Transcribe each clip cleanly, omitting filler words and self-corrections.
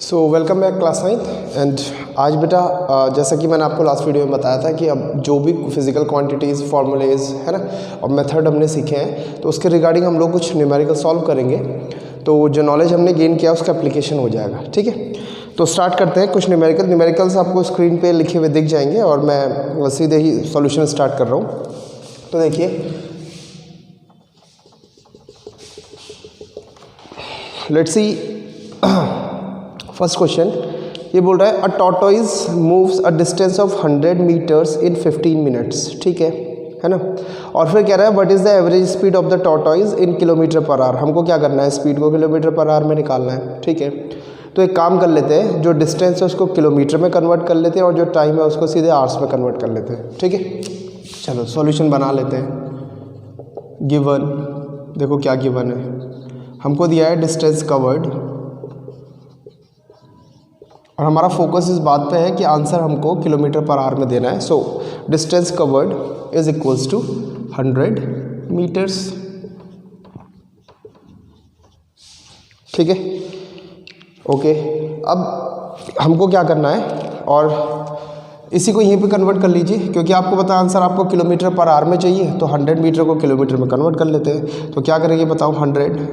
So welcome back class 9 and आज बेटा जैसा कि मैंने आपको लास्ट वीडियो में बताया था कि अब जो भी फिजिकल क्वांटिटीज़ फॉर्मूलेज है ना और मेथड हमने सीखे हैं तो उसके रिगार्डिंग हम लोग कुछ न्यूमेरिकल सॉल्व करेंगे। तो जो नॉलेज हमने गेन किया उसका एप्लीकेशन हो जाएगा। ठीक है, तो स्टार्ट करते हैं। कुछ न्यूमेरिकल्स आपको स्क्रीन पे लिखे हुए दिख जाएंगे और मैं सीधे ही सॉल्यूशन स्टार्ट कर रहा हूँ। तो देखिए, लेट्स सी फर्स्ट क्वेश्चन। ये बोल रहा है a tortoise moves a distance of 100 metres in 15 minutes. ठीक है ना। और फिर कह रहा है what is the average speed of the tortoise in kilometre per hour. हमको क्या करना है, स्पीड को किलोमीटर पर आवर में निकालना है। ठीक है, तो एक काम कर लेते हैं, जो डिस्टेंस है उसको किलोमीटर में कन्वर्ट कर लेते हैं और जो टाइम है उसको सीधे आवर्स में कन्वर्ट कर लेते हैं। ठीक है, चलो सॉल्यूशन बना लेते हैं। गिवन, देखो क्या गिवन है, हमको दिया है डिस्टेंस कवर्ड और हमारा फोकस इस बात पे है कि आंसर हमको किलोमीटर पर आवर में देना है। So distance covered is equals to 100 metres. ठीक है, ओके। अब हमको क्या करना है और इसी को यहीं पे कन्वर्ट कर लीजिए, क्योंकि आपको पता है आंसर आपको किलोमीटर पर आवर में चाहिए, तो 100 मीटर को किलोमीटर में कन्वर्ट कर लेते हैं। तो क्या करेंगे बताओ, 100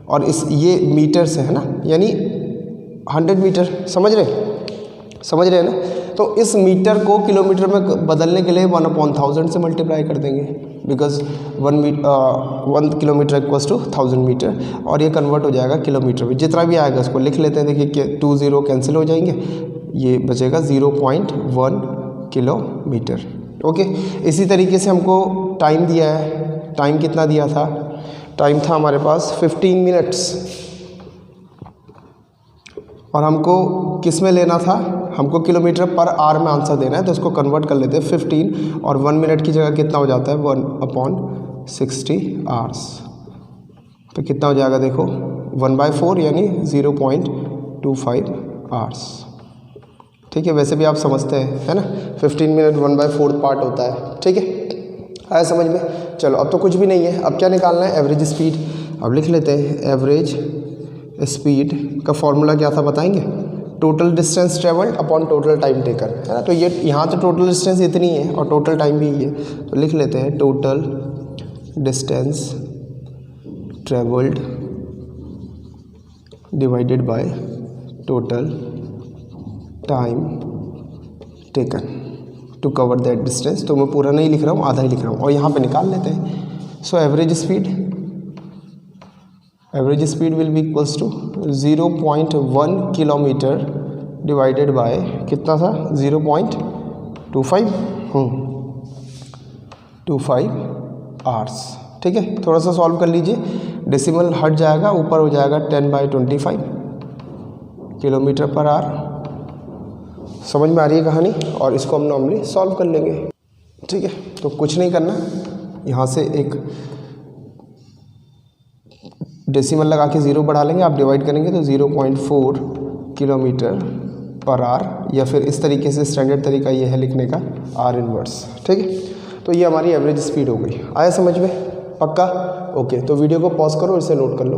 और इस ये मीटर से है ना, यानी 100 मीटर, समझ रहे हैं ना। तो इस मीटर को किलोमीटर में बदलने के लिए 1/1000 से मल्टीप्लाई कर देंगे, because 1 kilometre equals to 1000 metre और ये कन्वर्ट हो जाएगा किलोमीटर में। जितना भी आएगा उसको लिख लेते हैं। देखिए 2 0 कैंसिल हो जाएंगे, ये बचेगा 0.1 किलोमीटर। ओके, इसी तरीके से हमको टाइम दिया है। टाइम कितना दिया था, टाइम था हमारे पास 15 मिनट्स और हमको किस में लेना था, हमको किलोमीटर पर आवर में आंसर देना है, तो इसको कन्वर्ट कर लेते हैं 15 और 1 मिनट की जगह कितना हो जाता है 1/60 आवर्स। तो कितना हो जाएगा देखो 1/4 यानी 0.25 आवर्स। ठीक है, वैसे भी आप समझते हैं है ना, 15 मिनट 1/4 पार्ट होता है। ठीक है, आया समझ में। चलो अब तो कुछ भी नहीं है, अब क्या निकालना है, एवरेज स्पीड। अब लिख लेते हैं एवरेज स्पीड का फॉर्मूला क्या था बताएंगे, total distance travelled upon total time taken, है ना। तो ये यहाँ तो टोटल डिस्टेंस इतनी है और टोटल टाइम भी ये है, तो लिख लेते हैं total distance travelled divided by total time taken to cover that distance. तो मैं पूरा नहीं लिख रहा हूँ, आधा ही लिख रहा हूँ और यहाँ पे निकाल लेते हैं। So average speed will be equals to 0.1 kilometre divided by कितना था 0.25 आवर्स। ठीक है, थोड़ा सा सॉल्व कर लीजिए, डेसिमल हट जाएगा, ऊपर हो जाएगा 10/25 किलोमीटर पर आवर। समझ में आ रही है कहानी, और इसको हम नॉर्मली सॉल्व कर लेंगे। ठीक है, तो कुछ नहीं करना, यहाँ से एक डेसिमल लगा के 0 बढ़ा लेंगे, आप डिवाइड करेंगे तो 0.4 किलोमीटर पर आवर, या फिर इस तरीके से स्टैंडर्ड तरीका ये है लिखने का आर इनवर्स। ठीक है, तो ये हमारी एवरेज स्पीड हो गई। आया समझ में, पक्का। ओके, तो वीडियो को पॉज करो, इसे नोट कर लो।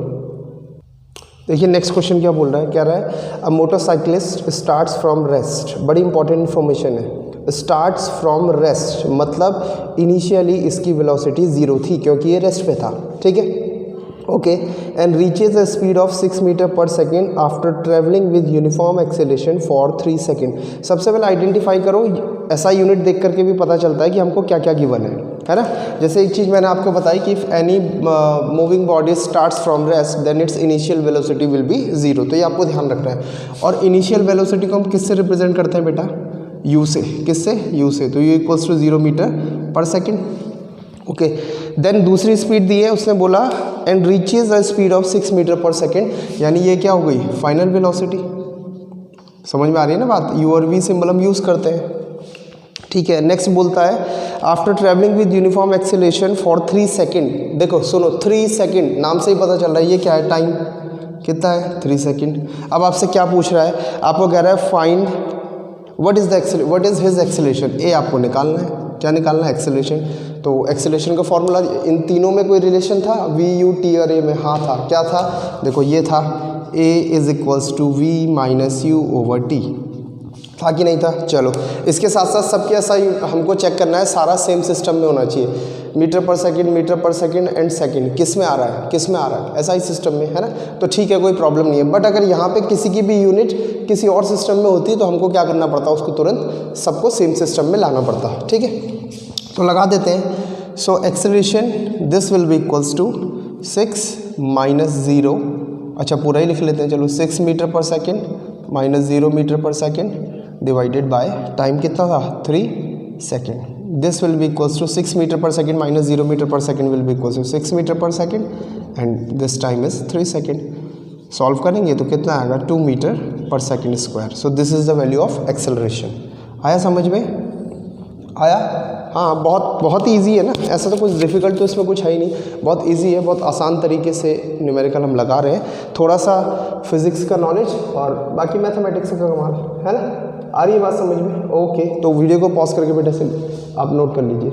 देखिए नेक्स्ट क्वेश्चन क्या बोल रहा है, क्या रहा है, a motorcyclist starts from rest. बड़ी इंपॉर्टेंट इन्फॉर्मेशन है, स्टार्ट्स फ्रॉम रेस्ट मतलब इनिशियली इसकी वेलोसिटी 0 थी क्योंकि ये रेस्ट पे था। ठीक है, okay, and reaches a speed of 6 metre per second after travelling with uniform acceleration for 3 second. सबसे पहले आइडेंटिफाई करो, ऐसा यूनिट देख करके भी पता चलता है कि हमको क्या क्या गिवन है ना। जैसे एक चीज़ मैंने आपको बताई कि if any moving body starts from rest then its initial velocity will be 0। तो ये आपको ध्यान रखना है। और इनिशियल वेलोसिटी को हम किससे रिप्रेजेंट करते हैं बेटा, u से। किससे, u से। तो u equals to 0 metre per second. Okay, then दूसरी स्पीड दी है, उसने बोला and reaches a speed of 6 metre per second, यानी ये क्या हो गई, फाइनल वेलोसिटी। समझ में आ रही है ना बात, u और v सिंबल हम यूज़ करते हैं। ठीक है, नेक्स्ट बोलता है after travelling with uniform acceleration for 3 second. देखो सुनो, 3 सेकेंड नाम से ही पता चल रहा है ये क्या है, टाइम कितना है 3 सेकेंड। अब आपसे क्या पूछ रहा है, आपको कह रहा है find what is his acceleration, a आपको निकालना है। क्या निकालना है? एक्सेलरेशन। तो एक्सेलरेशन का फॉर्मूला, इन तीनों में कोई रिलेशन था? वी यू टी और ए में? हाँ था। क्या था? देखो ये था a is equals to we minus U over T, था कि नहीं था? चलो इसके साथ साथ सबके ऐसा हमको चेक करना है, सारा सेम सिस्टम में होना चाहिए। मीटर पर सेकंड एंड सेकंड किस में आ रहा है, किस में आ रहा है? ऐसा ही सिस्टम में, है ना? तो ठीक है, कोई प्रॉब्लम नहीं है। बट अगर यहाँ पे किसी की भी यूनिट किसी और सिस्टम में होती है तो हमको क्या करना पड़ता है? उसको तुरंत सबको सेम सिस्टम में लाना पड़ता है। ठीक है, तो लगा देते हैं। So acceleration this will be equals to 6 minus 0, अच्छा पूरा ही लिख लेते हैं, चलो 6 metre per second minus 0 metre per second divided by time कितना था? 3 second. This will be equals to 6 metre per second minus 0 metre per second will be equals to 6 metre per second and this time is 3 second. Solve करेंगे तो कितना आएगा? 2 metre per second square. So this is the value of acceleration. आया समझ में? आया? हाँ, बहुत ईजी है ना, ऐसा तो कुछ डिफ़िकल्ट तो इसमें कुछ है ही नहीं, बहुत इजी है, बहुत आसान तरीके से न्यूमेरिकल हम लगा रहे हैं। थोड़ा सा फिजिक्स का नॉलेज और बाकी मैथमेटिक्स का कमाल, है ना? आ रही है बात समझ में? ओके, तो वीडियो को पॉज करके बेटा से आप नोट कर लीजिए।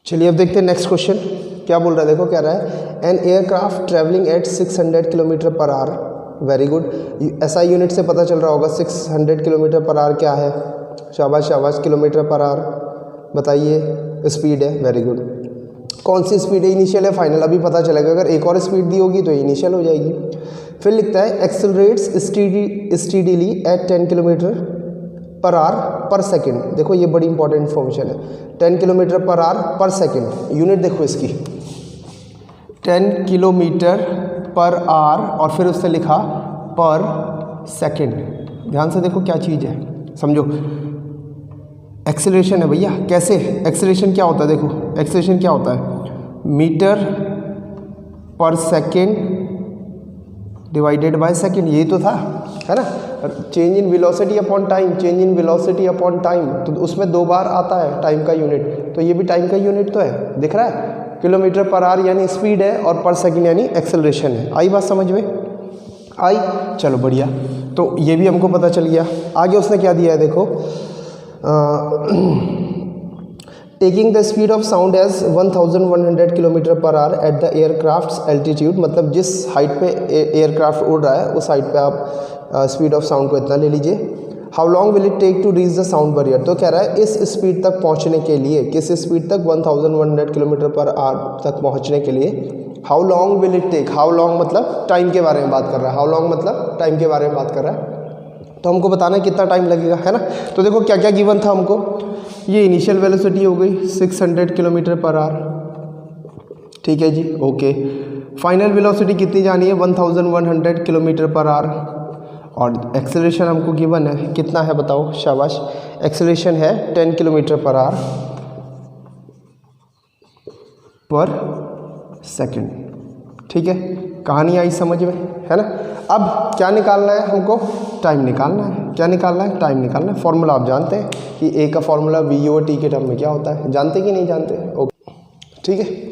चलिए अब देखते हैं नेक्स्ट क्वेश्चन क्या बोल रहा है। देखो क्या रहा है, an aircraft travelling at 600 kilometre per our. Very good, ऐसा यूनिट से पता चल रहा होगा 600 किलोमीटर पर आवर क्या है? शाबाश शाबाश, किलोमीटर पर आवर बताइए, स्पीड है। वेरी गुड, कौन सी स्पीड है? इनिशियल है फाइनल? अभी पता चलेगा। अगर एक और स्पीड दी होगी तो इनिशियल हो जाएगी। फिर लिखता है accelerates steadily at 10 kilometre per hour per second. देखो ये बड़ी इंपॉर्टेंट इन्फॉर्मेशन है, 10 kilometre per hour per second. Unit देखो इसकी, 10 किलोमीटर पर आवर और फिर उससे लिखा पर सेकेंड। ध्यान से देखो क्या चीज़ है, समझो। एक्सेलरेशन है भैया, कैसे? एक्सेलरेशन क्या होता है? देखो एक्सेलरेशन क्या होता है? Metre per second divided by second, यही तो था, है ना? Change in velocity upon time, change in velocity upon time, तो उसमें 2 बार आता है टाइम का यूनिट, तो ये भी टाइम का यूनिट तो है, दिख रहा है? किलोमीटर पर आवर यानी स्पीड है और पर सेकेंड यानी एक्सेलरेशन है। आई बात समझ में? आई? चलो बढ़िया, तो ये भी हमको पता चल गया। आगे उसने क्या दिया है देखो, taking the speed of sound as 1100 kilometre per hour at the aircraft altitude, मतलब जिस हाइट पे एयरक्राफ्ट उड़ रहा है उस हाइट पे आप स्पीड ऑफ साउंड को इतना ले लीजिए। How long will it take to reach the sound barrier, तो कह रहा है इस स्पीड तक पहुंचने के लिए, किस स्पीड तक? 1100 किलोमीटर पर आवर तक पहुंचने के लिए how long will it take. How long मतलब टाइम के बारे में बात कर रहा है, हाउ लॉन्ग मतलब टाइम के बारे में बात कर रहा है, तो हमको बताना है कितना टाइम लगेगा, है ना? तो देखो क्या क्या गिवन था हमको, ये इनिशियल वेलोसिटी हो गई 600 किलोमीटर पर आवर, ठीक है जी, ओके। फाइनल वेलोसिटी कितनी जानी है? 1100 किलोमीटर पर आवर, और एक्सेलरेशन हमको गिवन है, कितना है बताओ? शाबाश, एक्सेलरेशन है 10 kilometre per hour per second, ठीक है? कहानी आई समझ में, है ना? अब क्या निकालना है हमको? टाइम निकालना है। क्या निकालना है? टाइम निकालना है। फॉर्मूला आप जानते हैं कि ए का फॉर्मूला वी ओवर टी के टर्म में क्या होता है, जानते कि नहीं जानते? ओके, ठीक है।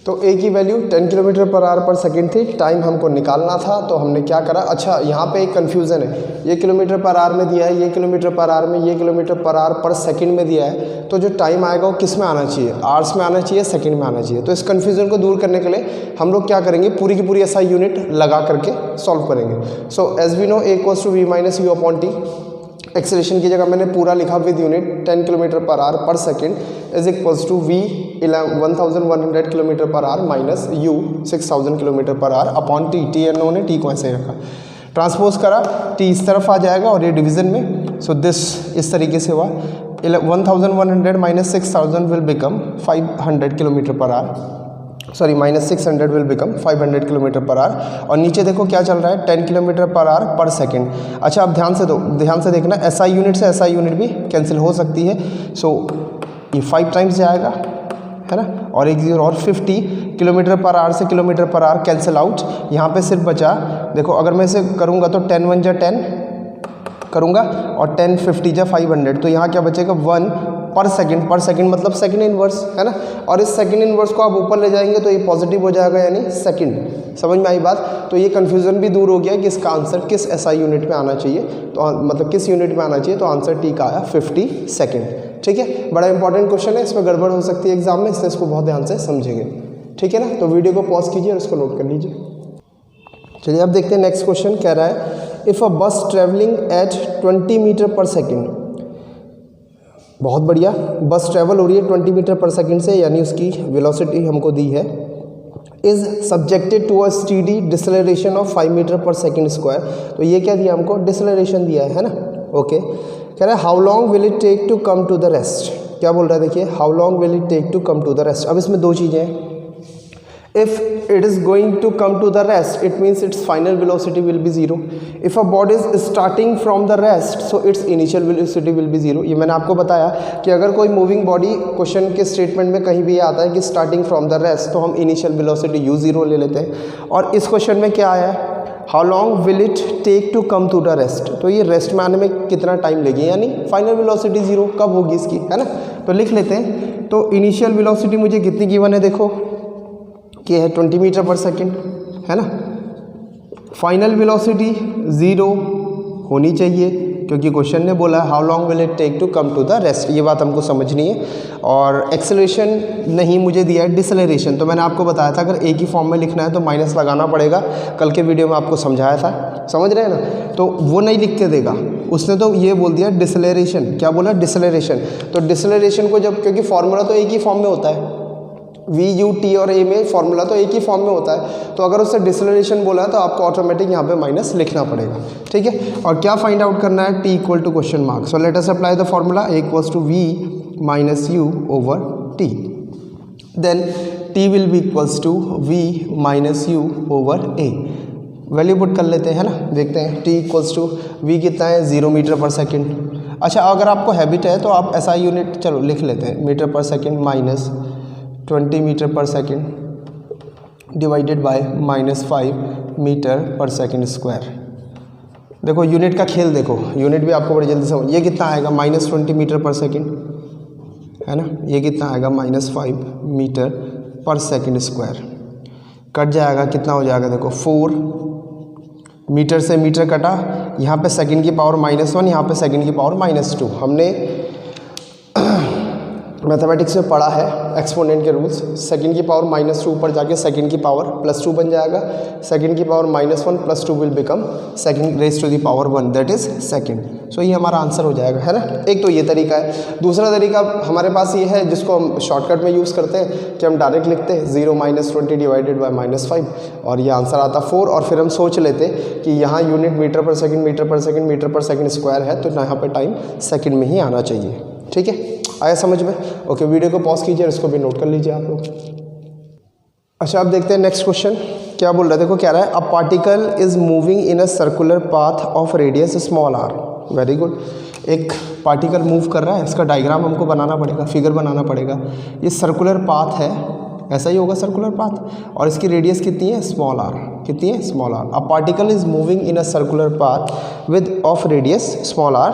तो ए की value 10 kilometre per hour per second थी, टाइम हमको निकालना था, तो हमने क्या करा? अच्छा, यहाँ पे एक कन्फ्यूज़न है, ये किलोमीटर पर आवर में दिया है, ये किलोमीटर पर आवर में, ये किलोमीटर पर आवर पर सेकंड में दिया है, तो जो टाइम आएगा वो किस में आना चाहिए? आवर्स में आना चाहिए, सेकंड में आना चाहिए। तो इस कन्फ्यूज़न को दूर करने के लिए हम लोग क्या करेंगे? पूरी की पूरी ऐसा यूनिट लगा करके सॉल्व करेंगे। So as we know a equals to we minus u upon t, acceleration की जगह मैंने पूरा लिखा with unit 10 kilometre per hour per second is equals to v 1100 kilometre per hour minus u 6000 kilometre per hour upon t. T एन ओ ने t को ऐसे रखा, ट्रांसपोज करा, टी इस तरफ आ जाएगा और ये डिवीजन में, सो दिस इस तरीके से हुआ 1100 minus 6000 will become 500 kilometre per our, sorry minus 600 will become 500 kilometre per our. और नीचे देखो क्या चल रहा है? 10 kilometre per hour per second. अच्छा, अब ध्यान से देखना, एसआई यूनिट से एसआई यूनिट भी कैंसिल हो सकती है, सो ये 5 टाइम्स जाएगा, है ना? और एक 0 और 50 किलोमीटर पर आवर से kilometre per our cancel out, यहाँ पे सिर्फ बचा, देखो अगर मैं इसे करूँगा तो 10 1 जा 10 करूँगा और 10 50 जा 500, तो यहाँ क्या बचेगा? 1 पर सेकंड मतलब सेकंड इनवर्स है ना, और इस सेकंड इनवर्स को आप ऊपर ले जाएंगे तो ये पॉजिटिव हो जाएगा यानी सेकंड। समझ में आई बात? तो ये कन्फ्यूज़न भी दूर हो गया कि इसका आंसर किस SI यूनिट में आना चाहिए, तो मतलब किस यूनिट में आना चाहिए, तो आंसर टी का आया 50 सेकेंड। ठीक है, बड़ा इंपॉर्टेंट क्वेश्चन है, इसमें गड़बड़ हो सकती है एग्जाम में, इसलिए इसको बहुत ध्यान से समझेंगे। ठीक है ना, तो वीडियो को पॉज कीजिए और इसको नोट कर लीजिए। चलिए अब देखते हैं नेक्स्ट क्वेश्चन कह रहा है इफ़ अ बस travelling at 20 metre per second. बहुत बढ़िया, बस ट्रेवल हो रही है 20 मीटर पर सेकेंड से, यानी उसकी वेलोसिटी हमको दी है, is subjected to a steady deceleration of 5 metre per second square. तो ये क्या दिया हमको, डिसलेरेशन दिया है ना। ओके, कह रहा है how long will it take to come to the rest. क्या बोल रहा है देखिए, how long will it take to come to the rest. अब इसमें दो चीज़ें हैं, if it is going to come to the rest it means its final velocity will be 0. if a body is starting from the rest so its initial velocity will be 0. ये मैंने आपको बताया कि अगर कोई मूविंग बॉडी क्वेश्चन के statement में कहीं भी आता है कि स्टार्टिंग फ्रॉम द रेस्ट, तो हम इनिशियल वेलोसिटी u0 ले लेते हैं। और इस क्वेश्चन में क्या आया है, how long will it take to come to the rest, तो ये रेस्ट में आने में कितना टाइम लगेगा, यानी फाइनल वेलोसिटी 0 कब होगी इसकी, है ना। तो लिख लेते हैं, तो इनिशियल वेलोसिटी मुझे कितनी गिवन है, देखो कि है 20 मीटर पर सेकेंड, है ना। फाइनल वेलोसिटी 0 होनी चाहिए क्योंकि क्वेश्चन ने बोला how long will it take to come to the rest, ये बात हमको समझनी है। और एक्सेलरेशन नहीं मुझे दिया है, डिसलेरेशन। तो मैंने आपको बताया था अगर एक ही फॉर्म में लिखना है तो माइनस लगाना पड़ेगा, कल के वीडियो में आपको समझाया था, समझ रहे हैं ना। तो वो नहीं लिख के देगा, उसने तो ये बोल दिया डिसलेरेशन। क्या बोला, डिसलेरेशन। तो डिसलेरेशन को जब, क्योंकि फॉर्मूला तो एक ही फॉर्म में होता है, VUT और A में फॉर्मूला तो एक ही फॉर्म में होता है, तो अगर उससे डिसलेरेशन बोला है तो आपको ऑटोमेटिक यहाँ पे माइनस लिखना पड़ेगा। ठीक है, और क्या फाइंड आउट करना है, T equal to question mark. So let us apply the formula, A equals to V minus U over T, देन T will be equals to V minus U over A। Value put कर लेते हैं, है ना, देखते हैं। T equals to V कितना है, 0 मीटर पर सेकेंड। अच्छा, अगर आपको हैबिट है तो आप SI यूनिट चलो लिख लेते हैं, metre per second minus 20 metre per second divided bye -5 metre per second square. देखो यूनिट का खेल, देखो यूनिट भी आपको बड़ी जल्दी समझ। ये कितना आएगा, -20 मीटर पर सेकेंड, है ना। ये कितना आएगा, -5 metre per second square. Cut जाएगा, कितना हो जाएगा, देखो 4 मीटर से मीटर कटा, यहाँ पे सेकेंड की पावर -1, यहाँ पे सेकेंड की पावर -2। हमने मैथमेटिक्स में पढ़ा है एक्सपोनेंट के रूल्स, सेकंड की पावर -2 ऊपर जाके सेकंड की पावर +2 बन जाएगा, सेकंड की power -1 +2 will become second raise to the power 1, that is second. So ये हमारा आंसर हो जाएगा, है ना। एक तो ये तरीका है। दूसरा तरीका हमारे पास ये है जिसको हम शॉर्टकट में यूज़ करते हैं कि हम डायरेक्ट लिखते हैं 0 - 20 डिवाइडेड बाय -5 और ये आंसर आता 4, और फिर हम सोच लेते कि यहाँ unit metre per second, metre per second, metre per second square है, तो यहाँ पर टाइम सेकेंड में ही आना चाहिए। ठीक है, आया समझ में। ओके, वीडियो को पॉज कीजिए और इसको भी नोट कर लीजिए आप लोग। अच्छा, अब देखते हैं नेक्स्ट क्वेश्चन क्या बोल रहा है। देखो क्या रहा है, अ particle is moving in a circular path of radius small r। Very good, एक पार्टिकल मूव कर रहा है, इसका डायग्राम हमको बनाना पड़ेगा, फिगर बनाना पड़ेगा। ये सर्कुलर पाथ है, ऐसा ही होगा सर्कुलर पाथ, और इसकी रेडियस कितनी है, स्मॉल r। कितनी है, small r। A particle is moving in a circular path with of radius small r।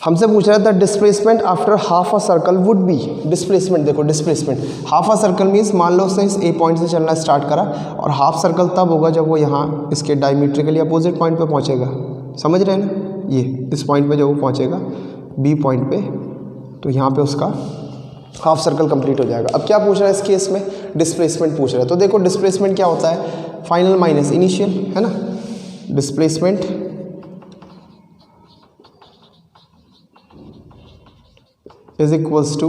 हमसे पूछ रहा था displacement after half a circle would be. Displacement देखो, displacement half a circle means मान लो उसने इस ए पॉइंट से चलना स्टार्ट करा, और हाफ सर्कल तब होगा जब वो यहाँ इसके डायमीट्रिकली अपोजिट पॉइंट पे पहुँचेगा। समझ रहे हैं ना, ये इस पॉइंट पे जब वो पहुँचेगा बी पॉइंट पे, तो यहाँ पे उसका हाफ सर्कल कंप्लीट हो जाएगा। अब क्या पूछ रहा है इस केस में, डिस्प्लेसमेंट पूछ रहा है। तो देखो डिस्प्लेसमेंट क्या होता है, फाइनल माइनस इनिशियल, है ना। Displacement is equals to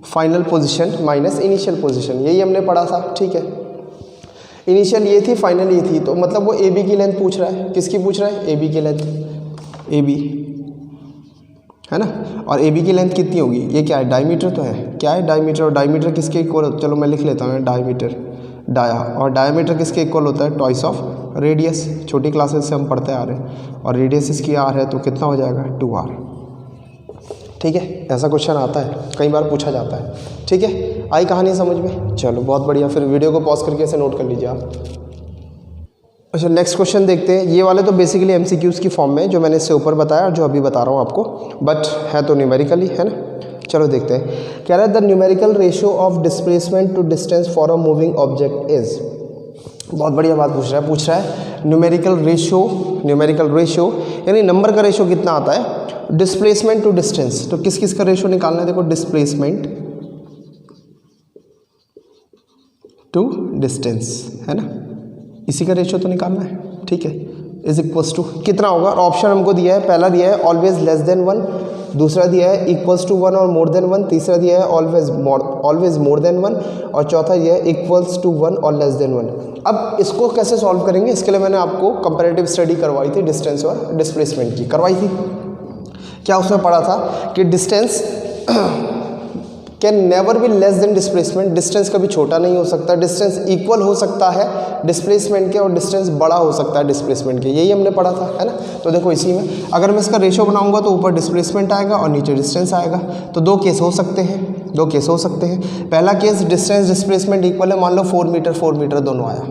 final position minus initial position, यही हमने पढ़ा था। ठीक है, इनिशियल ये थी, फाइनल ये थी, तो मतलब वो ए बी की लेंथ पूछ रहा है। किसकी पूछ रहा है, ए बी की लेंथ, ए बी, है ना। और ए बी की लेंथ कितनी होगी, ये क्या है, डायमीटर तो है, क्या है, डायमीटर। और डायमीटर किसके इक्वल, चलो मैं लिख लेता हूँ डायमीटर, डाया, और डायमीटर किसके इक्वल होता है, ट्वाइस ऑफ रेडियस। छोटी क्लासेस से हम पढ़ते आ रहे हैं, और रेडियस इसकी आर है, तो कितना हो जाएगा, 2r। ठीक है, ऐसा क्वेश्चन आता है, कई बार पूछा जाता है। ठीक है, आई कहानी समझ में, चलो बहुत बढ़िया। फिर वीडियो को पॉज करके ऐसे नोट कर लीजिए आप। अच्छा नेक्स्ट क्वेश्चन देखते हैं। ये वाले तो बेसिकली एमसीक्यूज़ की फॉर्म में जो मैंने इससे ऊपर बताया, जो अभी बता रहा हूँ आपको, बट है तो न्यूमेरिकली, है ना। चलो देखते हैं। कह रहा है the numerical ratio of displacement to distance for a moving object is. बहुत बढ़िया बात पूछ रहा है न्यूमेरिकल रेशियो यानी नंबर का रेशियो कितना आता है डिस्प्लेसमेंट टू डिस्टेंस। तो किस किस का रेशियो निकालना है, देखो डिस्प्लेसमेंट टू डिस्टेंस, है ना, इसी का रेशियो तो निकालना है, ठीक है। इज इक्वल्स टू कितना होगा, और ऑप्शन हमको दिया है, पहला दिया है ऑलवेज लेस देन 1, दूसरा दिया है इक्वल्स टू 1 और मोर देन 1, तीसरा दिया है ऑलवेज मोर देन 1, और चौथा दिया है इक्वल्स टू 1 और लेस देन 1। अब इसको कैसे सॉल्व करेंगे, इसके लिए मैंने आपको कंपैरेटिव स्टडी करवाई थी, डिस्टेंस और डिस्प्लेसमेंट की करवाई थी। क्या उसमें पढ़ा था कि distance can never be less than displacement, distance कभी छोटा नहीं हो सकता, डिस्टेंस इक्वल हो सकता है डिस्प्लेसमेंट के और डिस्टेंस बड़ा हो सकता है डिस्प्लेसमेंट के, यही हमने पढ़ा था, है ना। तो देखो इसी में अगर मैं इसका रेशियो बनाऊंगा तो ऊपर डिस्प्लेसमेंट आएगा और नीचे डिस्टेंस आएगा। तो दो केस हो सकते हैं, पहला केस डिस्टेंस डिस्प्लेसमेंट इक्वल है, मान लो 4 मीटर दोनों आया,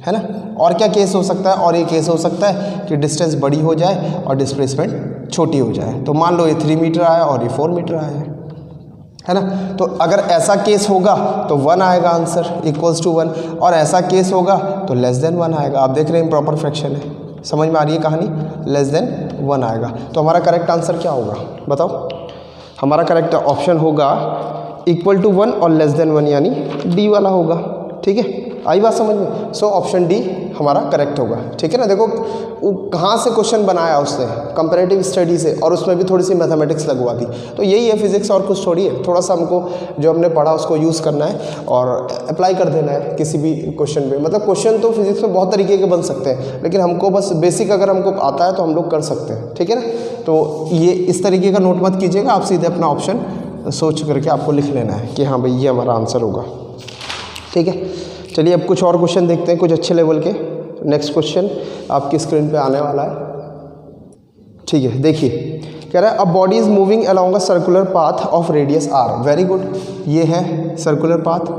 है ना। और क्या केस हो सकता है, और ये केस हो सकता है कि डिस्टेंस बड़ी हो जाए और डिस्प्लेसमेंट छोटी हो जाए। तो मान लो ये 3 मीटर आया और ये 4 मीटर आया, है ना। तो अगर ऐसा केस होगा तो 1 आएगा आंसर इक्वल्स टू 1, और ऐसा केस होगा तो लेस देन 1 आएगा। आप देख रहे हैं इम्प्रॉपर फ्रैक्शन है, समझ में आ रही है कहानी, लेस देन 1 आएगा। तो हमारा करेक्ट आंसर क्या होगा बताओ, हमारा करेक्ट ऑप्शन होगा इक्वल टू 1 और लेस देन 1 यानी डी वाला होगा, ठीक है। आई बात समझ में। सो ऑप्शन डी हमारा करेक्ट होगा, ठीक है ना। देखो कहाँ से क्वेश्चन बनाया उसने, कंपैरेटिव स्टडी से, और उसमें भी थोड़ी सी मैथमेटिक्स लगवा दी। तो यही है फिजिक्स, और कुछ थोड़ी है, थोड़ा सा हमको जो हमने पढ़ा उसको यूज़ करना है और अप्लाई कर देना है किसी भी क्वेश्चन पे। मतलब क्वेश्चन तो फिजिक्स में बहुत तरीके के बन सकते हैं, लेकिन हमको बस बेसिक अगर हमको आता है तो हम लोग कर सकते हैं, ठीक है ना। तो ये इस तरीके का नोट मत कीजिएगा, आप सीधे अपना ऑप्शन सोच करके आपको लिख लेना है कि हाँ भाई ये हमारा आंसर होगा, ठीक है। चलिए अब कुछ और क्वेश्चन देखते हैं, कुछ अच्छे लेवल के। नेक्स्ट क्वेश्चन आपकी स्क्रीन पे आने वाला है, ठीक है। देखिए कह रहा है a body is moving along a circular path of radius R. Very good, ये है सर्कुलर पाथ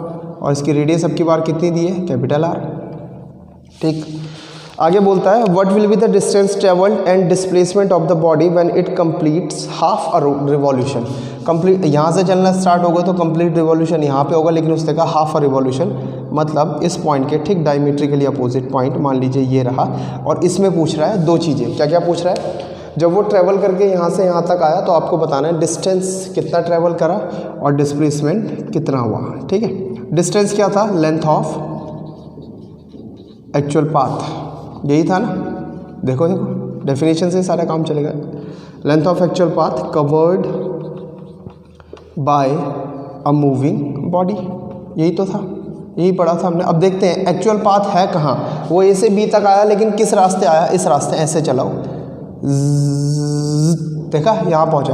और इसकी रेडियस अब की बार कितनी दी है, कैपिटल आर, ठीक। आगे बोलता है what will be the distance travelled and displacement of the body when it completes half a revolution. Complete यहाँ से चलना स्टार्ट होगा तो कंप्लीट रिवॉल्यूशन यहाँ पे होगा, लेकिन उसने कहा हाफ अ रिवॉल्यूशन, मतलब इस पॉइंट के ठीक डायमीट्रिकली अपोजिट पॉइंट, मान लीजिए ये रहा। और इसमें पूछ रहा है दो चीज़ें, क्या क्या पूछ रहा है, जब वो ट्रैवल करके यहाँ से यहाँ तक आया तो आपको बताना है डिस्टेंस कितना ट्रैवल करा और डिस्प्लेसमेंट कितना हुआ, ठीक है। डिस्टेंस क्या था, लेंथ ऑफ एक्चुअल पाथ, यही था ना। देखो डेफिनेशन से सारा काम चलेगा। Length of actual path covered by a moving body, यही तो था, यही पढ़ा था हमने। अब देखते हैं एक्चुअल पाथ है कहाँ, वो ए से बी तक आया, लेकिन किस रास्ते आया, इस रास्ते, ऐसे चलाओ, देखा यहाँ पहुँचा।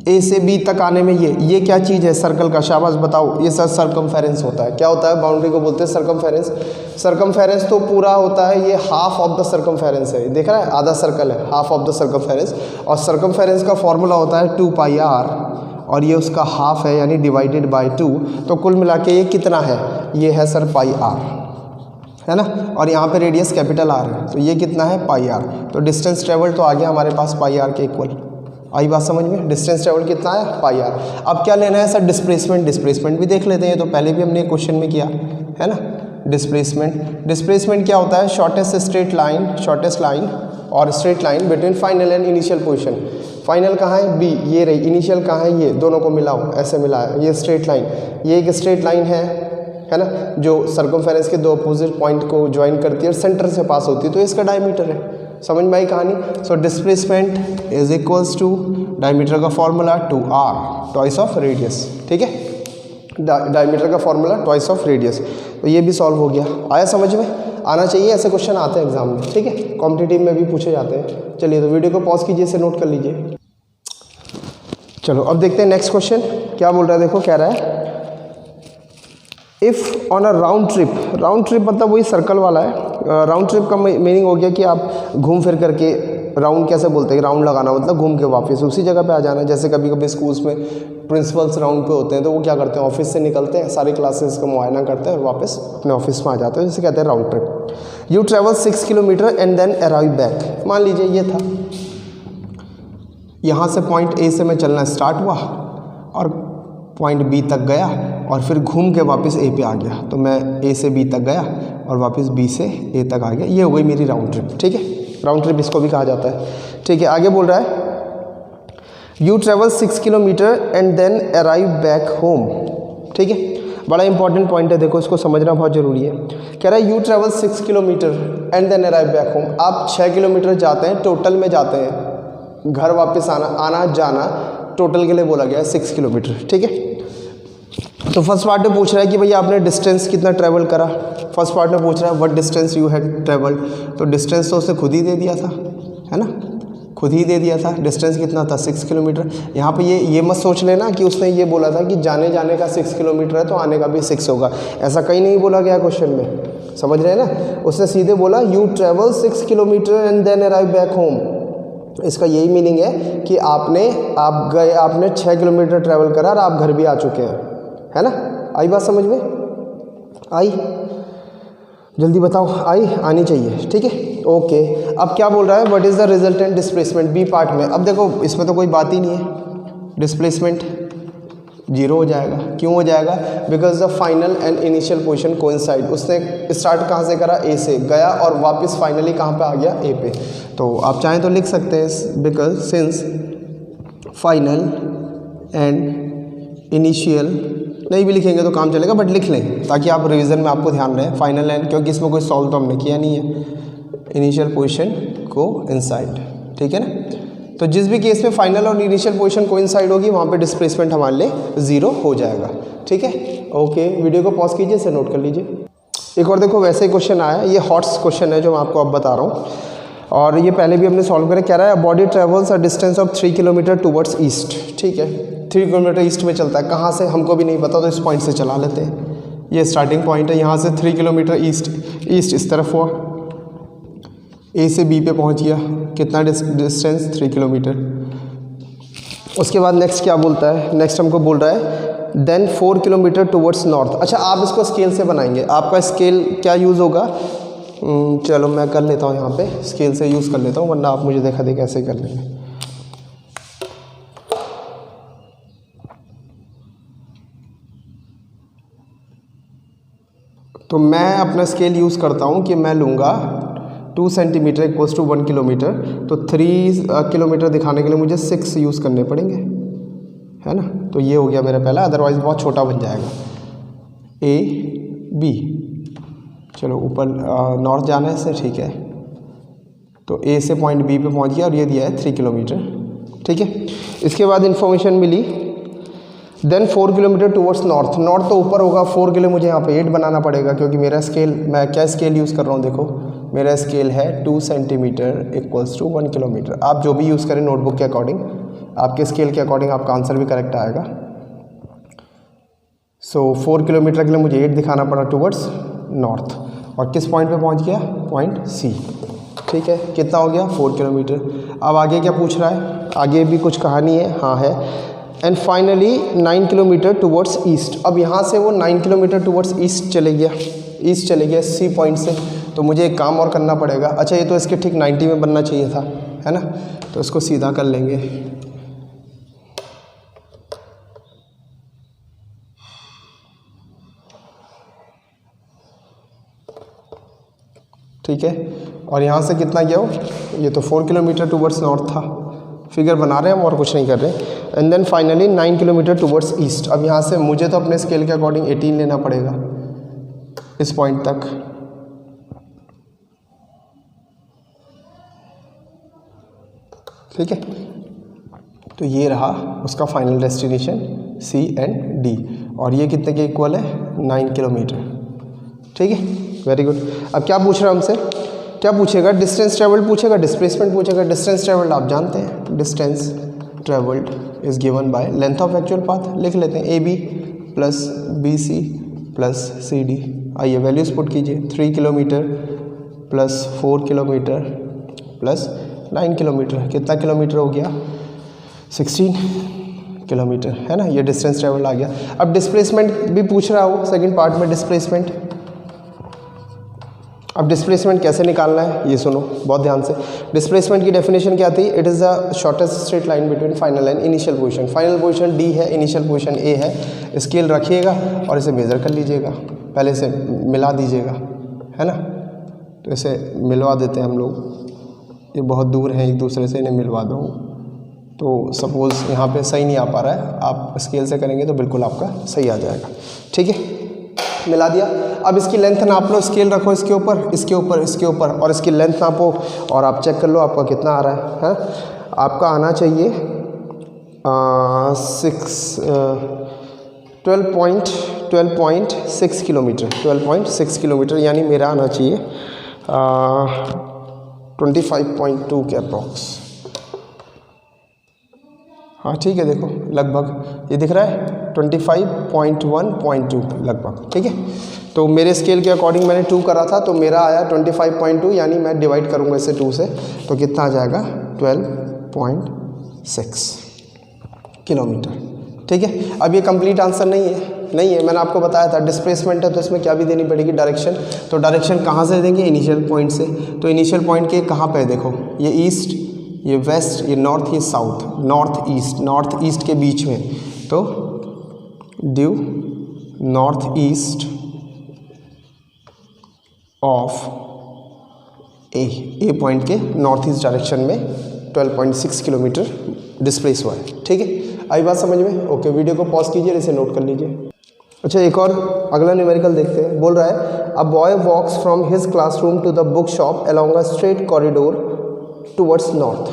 ए से बी तक आने में ये क्या चीज़ है, सर्कल का, शाबाश बताओ। ये सर सर्कमफेरेंस होता है। क्या होता है, बाउंड्री को बोलते हैं सर्कमफेरेंस। सर्कमफेरेंस तो पूरा होता है, ये हाफ ऑफ द सर्कमफेरेंस है, देख रहा है, आधा सर्कल है, हाफ ऑफ द सर्कमफेरेंस। और सर्कमफेरेंस का फॉर्मूला होता है 2πr, और ये उसका हाफ है यानी डिवाइडेड बाय 2। तो कुल मिला के ये कितना है, ये है सर πr, है ना। और यहाँ पे रेडियस कैपिटल आर है, तो ये कितना है πr। तो डिस्टेंस ट्रेवल तो आ गया हमारे पास πr के इक्वल। आई बात समझ में, डिस्टेंस ट्रेवल कितना है πr। अब क्या लेना है सर, डिस्प्लेसमेंट भी देख लेते हैं, तो पहले भी हमने क्वेश्चन में किया है ना। डिस्प्लेसमेंट क्या होता है, शॉर्टेस्ट लाइन और straight line between final and initial position. Final कहाँ है, बी, ये रही, इनिशियल कहाँ है, ये, दोनों को मिलाओ, ऐसे मिलाया, ये स्ट्रेट लाइन, ये एक स्ट्रेट लाइन है ना, जो सर्कमफेरेंस के दो अपोजिट पॉइंट को ज्वाइन करती है और सेंटर से पास होती है, तो इसका डायमीटर है। समझ में आई कहानी। So displacement is equals to diameter का formula 2r, twice of radius, ठीक है। डायमीटर का फॉर्मूला ट्वाइस ऑफ रेडियस, तो ये भी सॉल्व हो गया। आया समझ में, आना चाहिए, ऐसे क्वेश्चन आते हैं एग्जाम में, ठीक है, कॉम्पिटिटिव में भी पूछे जाते हैं। चलिए तो वीडियो को पॉज कीजिए, इसे नोट कर लीजिए। चलो अब देखते हैं नेक्स्ट क्वेश्चन क्या बोल रहा है। देखो कह रहा है if on a round trip मतलब वही सर्कल वाला है। राउंड ट्रिप का मीनिंग हो गया कि आप घूम फिर करके राउंड कैसे बोलते हैं, राउंड लगाना मतलब घूम के वापस उसी जगह पे आ जाना। जैसे कभी कभी स्कूल्स में प्रिंसिपल्स राउंड पे होते हैं तो वो क्या करते हैं, ऑफिस से निकलते हैं, सारी क्लासेस का मुआयना करते हैं और वापस अपने ऑफिस में आ जाते हैं, जिसे कहते हैं round trip. You travel 6 kilometre and then arrive back. मान लीजिए ये था, यहाँ से पॉइंट ए से मैं चलना स्टार्ट हुआ और पॉइंट बी तक गया और फिर घूम के वापस ए पे आ गया, तो मैं ए से बी तक गया और वापस बी से ए तक आ गया। ये हो गई मेरी राउंड ट्रिप, ठीक है, राउंड ट्रिप इसको भी कहा जाता है, ठीक है। आगे बोल रहा है you travel 6 kilometre and then arrive back home, ठीक है। बड़ा इंपॉर्टेंट पॉइंट है, देखो इसको समझना बहुत ज़रूरी है। कह रहा है you travel 6 kilometre and then arrive back home. आप 6 किलोमीटर जाते हैं, टोटल में जाते हैं, घर वापस आना जाना टोटल के लिए बोला गया है 6 किलोमीटर, ठीक है। तो फर्स्ट पार्ट में पूछ रहा है कि भैया आपने डिस्टेंस कितना ट्रैवल करा। फर्स्ट पार्ट में पूछ रहा है what distance you had travelled, तो डिस्टेंस तो उसने खुद ही दे दिया था, है ना, खुद ही दे दिया था। डिस्टेंस कितना था, 6 किलोमीटर। यहाँ पे ये मत सोच लेना कि उसने ये बोला था कि जाने का 6 किलोमीटर है तो आने का भी 6 होगा, ऐसा कहीं नहीं बोला गया क्वेश्चन में, समझ रहे हैं ना। उसने सीधे बोला you travel 6 kilometre and then arrive back home. इसका यही मीनिंग है कि आपने 6 किलोमीटर ट्रैवल करा और आप घर भी आ चुके हैं, है ना। आई बात समझ में, आई, जल्दी बताओ, आनी चाहिए, ठीक है, ओके। अब क्या बोल रहा है, what is the resultant displacement, B part में। अब देखो इसमें तो कोई बात ही नहीं है, डिस्प्लेसमेंट 0 हो जाएगा। क्यों हो जाएगा, because the final and initial position coincide. उसने स्टार्ट कहाँ से करा, ए से गया और वापस फाइनली कहाँ पे आ गया, ए पे। तो आप चाहें तो लिख सकते हैं because since final and initial, नहीं भी लिखेंगे तो काम चलेगा, बट लिख लें ताकि आप रिवीजन में आपको ध्यान रहे। फाइनल एंड, क्योंकि इसमें कोई सॉल्व तो हमने किया नहीं है, इनिशियल पोजीशन को इनसाइड, ठीक है ना। तो जिस भी केस में फाइनल और इनिशियल पोजीशन को इनसाइड होगी वहाँ पे डिस्प्लेसमेंट हमारे लिए 0 हो जाएगा, ठीक है, ओके। वीडियो को पॉज कीजिए, इसे नोट कर लीजिए। एक और देखो वैसे ही क्वेश्चन आया, ये हॉट्स क्वेश्चन है जो मैं आपको अब बता रहा हूँ, और ये पहले भी हमने सॉल्व करा। कह रहा है body travels a distance of 3 kilometre towards east, ठीक है, 3 किलोमीटर ईस्ट में चलता है। कहाँ से हमको भी नहीं पता, तो इस पॉइंट से चला लेते हैं। ये स्टार्टिंग पॉइंट है, यहाँ से 3 किलोमीटर ईस्ट इस तरफ हुआ, ए से बी पे पहुँच गया, कितना डिस्टेंस, 3 किलोमीटर। उसके बाद नेक्स्ट क्या बोलता है, नेक्स्ट हमको बोल रहा है देन 4 किलोमीटर टूवर्ड्स नॉर्थ। अच्छा, आप इसको स्केल से बनाएंगे, आपका स्केल क्या यूज़ होगा, चलो मैं कर लेता हूँ यहाँ पे, स्केल से यूज़ कर लेता हूँ, वरना आप मुझे देखा दे कैसे कर लेंगे। तो मैं अपना स्केल यूज़ करता हूँ कि मैं लूँगा 2 सेंटीमीटर इक्वल्स टू 1 किलोमीटर, तो 3 किलोमीटर दिखाने के लिए मुझे 6 यूज़ करने पड़ेंगे, है ना। तो ये हो गया मेरा पहला, अदरवाइज़ बहुत छोटा बन जाएगा। ए बी, चलो ऊपर नॉर्थ जाना है इससे, ठीक है, तो ए से पॉइंट बी पे पहुंच गया और ये दिया है 3 किलोमीटर, ठीक है। इसके बाद इन्फॉर्मेशन मिली then 4 kilometre towards north. North तो ऊपर होगा, 4 के लिए मुझे यहाँ पे 8 बनाना पड़ेगा, क्योंकि मेरा स्केल, मैं क्या स्केल यूज़ कर रहा हूँ, देखो मेरा स्केल है 2 सेंटीमीटर इक्वल्स टू 1 किलोमीटर। आप जो भी यूज़ करें नोटबुक के अकॉर्डिंग, आपके स्केल के अकॉर्डिंग आपका आंसर भी करेक्ट आएगा। सो 4 किलोमीटर के लिए मुझे 8 दिखाना पड़ा टूवर्ड्स नॉर्थ, और किस पॉइंट पे पहुंच गया, पॉइंट सी, ठीक है। कितना हो गया, 4 किलोमीटर। अब आगे क्या पूछ रहा है, आगे भी कुछ कहानी है, हाँ है। And finally 9 kilometre towards east. अब यहाँ से वो 9 किलोमीटर टूवर्ड्स ईस्ट चले गया सी पॉइंट से, तो मुझे एक काम और करना पड़ेगा। अच्छा, ये तो इसके ठीक 90 में बनना चाहिए था, है ना, तो इसको सीधा कर लेंगे। ठीक है, और यहाँ से कितना गया हो, ये तो 4 किलोमीटर टूवर्ड्स नॉर्थ था, फिगर बना रहे हैं हम और कुछ नहीं कर रहे। And then finally 9 kilometre towards east. अब यहाँ से मुझे तो अपने स्केल के अकॉर्डिंग 18 लेना पड़ेगा इस पॉइंट तक, ठीक है। तो ये रहा उसका final destination C and D, और ये कितने के इक्वल है, 9 किलोमीटर, ठीक है, वेरी गुड। अब क्या पूछ रहा है हमसे, क्या पूछेगा, डिस्टेंस ट्रेवल्ड पूछेगा, डिस्प्लेसमेंट पूछेगा। डिस्टेंस ट्रेवल्ड आप जानते हैं, distance travelled is given by length of actual path. लिख लेते हैं A B plus B C plus C D. आइए वैल्यूज़ पुट कीजिए, 3 kilometre plus 4 kilometre plus 9 kilometre. कितना किलोमीटर हो गया? 16 किलोमीटर, है ना। ये डिस्टेंस ट्रेवल आ गया। अब डिस्प्लेसमेंट भी पूछ रहा हो सेकंड पार्ट में, डिस्प्लेसमेंट। अब डिस्प्लेसमेंट कैसे निकालना है ये सुनो बहुत ध्यान से। डिस्प्लेसमेंट की डेफिनेशन क्या थी? It is the shortest straight line between final and initial position. Final position D है, इनिशियल पोजीशन ए है। स्केल रखिएगा और इसे मेज़र कर लीजिएगा, पहले इसे मिला दीजिएगा, है ना। तो इसे मिलवा देते हैं हम लोग, ये बहुत दूर है एक दूसरे से, इन्हें मिलवा दो। तो सपोज़ यहाँ पे सही नहीं आ पा रहा है, आप स्केल से करेंगे तो बिल्कुल आपका सही आ जाएगा, ठीक है। मिला दिया। अब इसकी लेंथ नाप लो, स्केल रखो इसके ऊपर, इसके ऊपर, इसके ऊपर, और इसकी लेंथ नापो और आप चेक कर लो आपका कितना आ रहा है। आपका आना चाहिए 12.6 किलोमीटर, 12.6 किलोमीटर, यानी मेरा आना चाहिए 25.2 के अप्रॉक्स। हाँ ठीक है, देखो लगभग ये दिख रहा है 25.1.2 लगभग, ठीक है। तो मेरे स्केल के अकॉर्डिंग मैंने 2 करा था, तो मेरा आया 25.2, यानी मैं डिवाइड करूँगा इसे 2 से, तो कितना आ जाएगा? 12.6 किलोमीटर, ठीक है। अब ये कंप्लीट आंसर नहीं है, मैंने आपको बताया था डिस्प्लेसमेंट है तो इसमें क्या भी देनी पड़ेगी? डायरेक्शन। तो डायरेक्शन कहाँ से देंगे? इनिशियल पॉइंट से। तो इनिशियल पॉइंट के कहाँ पे देखो, ये ईस्ट, ये वेस्ट, ये नॉर्थ, ये साउथ, नॉर्थ ईस्ट के बीच में, तो due north east of A point के नॉर्थ ईस्ट डायरेक्शन में 12.6 किलोमीटर डिस्प्लेस हुआ है, ठीक है। आई बात समझ में? ओके, वीडियो को पॉज कीजिए, इसे नोट कर लीजिए। अच्छा, एक और अगला न्यूमेरिकल देखते हैं। बोल रहा है a boy walks from his classroom to the book shop along a straight corridor towards north.